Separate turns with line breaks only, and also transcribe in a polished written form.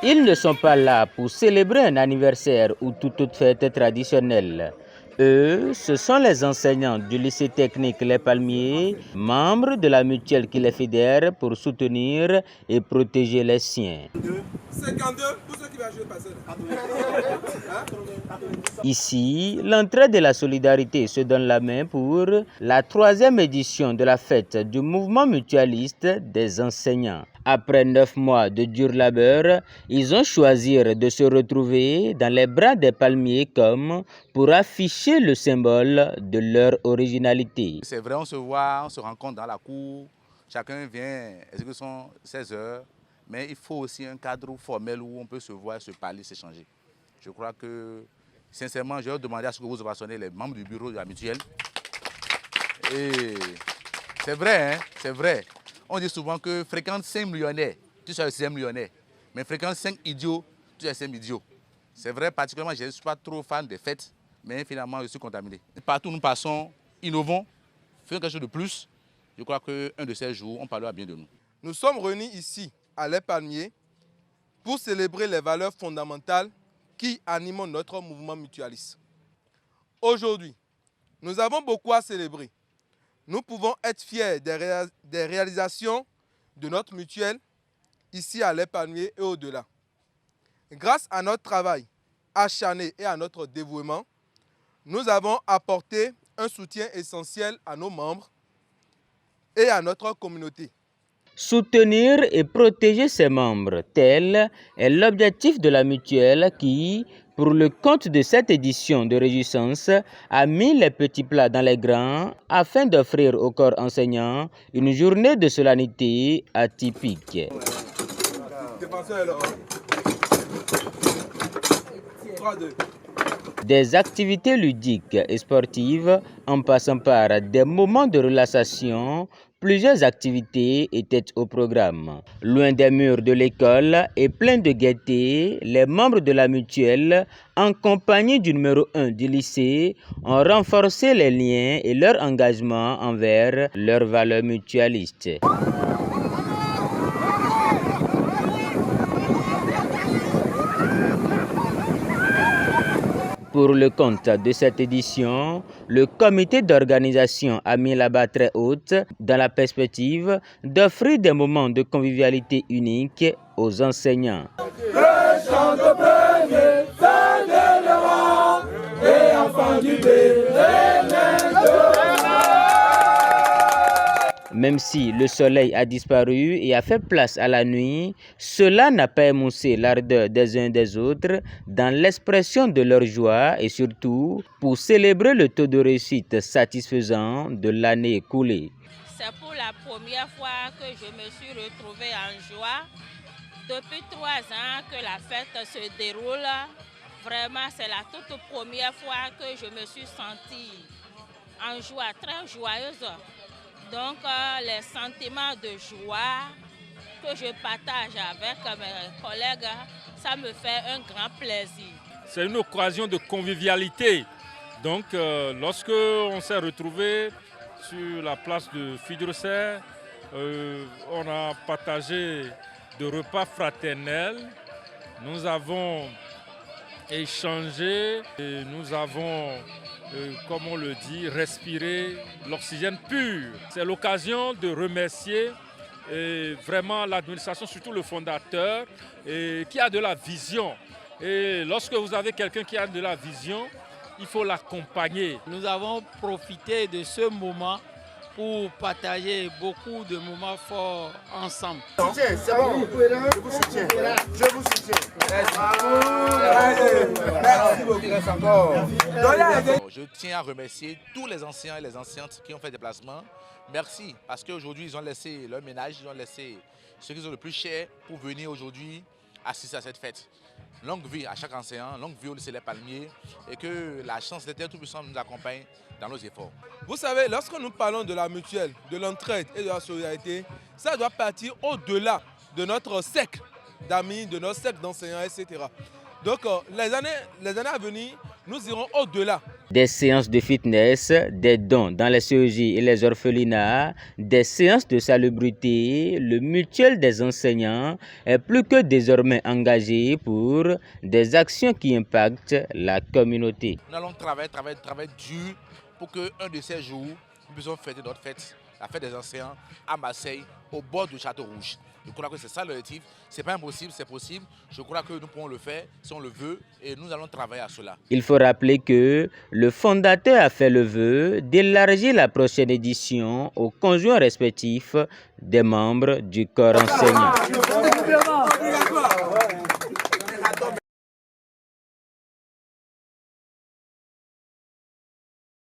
Ils ne sont pas là pour célébrer un anniversaire ou toute autre fête traditionnelle. Eux, ce sont les enseignants du lycée technique Les Palmiers, membres de la mutuelle qui les fédère pour soutenir et protéger les siens.
52 pour ceux qui vont jouer passer.
Ici, l'entraide et la solidarité se donnent la main pour la 3e édition de la fête du mouvement mutualiste des enseignants. Après 9 mois de dur labeur, ils ont choisi de se retrouver dans les bras des palmiers comme pour afficher le symbole de leur originalité.
C'est vrai, on se voit, on se rencontre dans la cour, chacun vient exécuter ses heures, mais il faut aussi un cadre formel où on peut se voir, se parler, s'échanger. Je crois que, sincèrement, je vais demander à ce que vous observez les membres du bureau de la mutuelle. Et c'est vrai, hein, c'est vrai. On dit souvent que fréquente 5 millionnaires, tu seras le 6e millionnaire. Mais fréquente 5 idiots, tu es le 5e idiot. C'est vrai, particulièrement, je ne suis pas trop fan des fêtes, mais finalement, je suis contaminé. Partout où nous passons, innovons, faisons quelque chose de plus. Je crois qu'un de ces jours, on parlera bien de nous.
Nous sommes réunis ici, à Les Palmiers, pour célébrer les valeurs fondamentales qui animent notre mouvement mutualiste. Aujourd'hui, nous avons beaucoup à célébrer. Nous pouvons être fiers des réalisations de notre mutuelle ici à Les Palmiers et au-delà. Grâce à notre travail acharné et à notre dévouement, nous avons apporté un soutien essentiel à nos membres et à notre communauté.
Soutenir et protéger ses membres, tel est l'objectif de la mutuelle qui, pour le compte de cette édition de Réjouissance, a mis les petits plats dans les grands afin d'offrir au corps enseignant une journée de solennité atypique. Des activités ludiques et sportives en passant par des moments de relaxation, plusieurs activités étaient au programme. Loin des murs de l'école et plein de gaieté, les membres de la mutuelle, en compagnie du numéro 1 du lycée, ont renforcé les liens et leur engagement envers leurs valeurs mutualistes. Pour le compte de cette édition, le comité d'organisation a mis la barre très haute dans la perspective d'offrir des moments de convivialité uniques aux enseignants. Même si le soleil a disparu et a fait place à la nuit, cela n'a pas émoussé l'ardeur des uns des autres dans l'expression de leur joie et surtout pour célébrer le taux de réussite satisfaisant de l'année écoulée.
C'est pour la première fois que je me suis retrouvée en joie. Depuis 3 ans que la fête se déroule, vraiment c'est la toute première fois que je me suis sentie en joie, très joyeuse. Donc les sentiments de joie que je partage avec mes collègues, ça me fait un grand plaisir.
C'est une occasion de convivialité. Donc lorsque on s'est retrouvé sur la place de Fidroser, on a partagé de repas fraternels. Nous avons échangé et nous avons, comme on le dit, respiré l'oxygène pur. C'est l'occasion de remercier vraiment l'administration, surtout le fondateur, qui a de la vision. Et lorsque vous avez quelqu'un qui a de la vision, il faut l'accompagner.
Nous avons profité de ce moment pour partager beaucoup de moments forts ensemble.
C'est bon, je vous soutiens. Je vous soutiens. Merci beaucoup.
Je tiens à remercier tous les anciens et les anciennes qui ont fait des déplacements. Merci, parce qu'aujourd'hui, ils ont laissé leur ménage, ils ont laissé ce qu'ils ont le plus cher pour venir aujourd'hui assister à cette fête. Longue vie à chaque enseignant, longue vie au lycée Les Palmiers et que la chance d'être Tout-Puissant nous accompagne dans nos efforts.
Vous savez, lorsque nous parlons de la mutuelle, de l'entraide et de la solidarité, ça doit partir au-delà de notre cercle d'amis, de notre cercle d'enseignants, etc. Donc les années à venir, nous irons au-delà
Des séances de fitness, des dons dans les CEJ et les orphelinats, des séances de salubrité, le mutuel des enseignants est plus que désormais engagé pour des actions qui impactent la communauté.
Nous allons travailler dur pour qu'un de ces jours, nous puissions fêter notre fête, la fête des enseignants à Marseille, au bord du Château Rouge. Je crois que c'est ça l'objectif. Ce n'est pas impossible, c'est possible. Je crois que nous pourrons le faire si on le veut et nous allons travailler à cela.
Il faut rappeler que le fondateur a fait le vœu d'élargir la prochaine édition aux conjoints respectifs des membres du corps enseignant.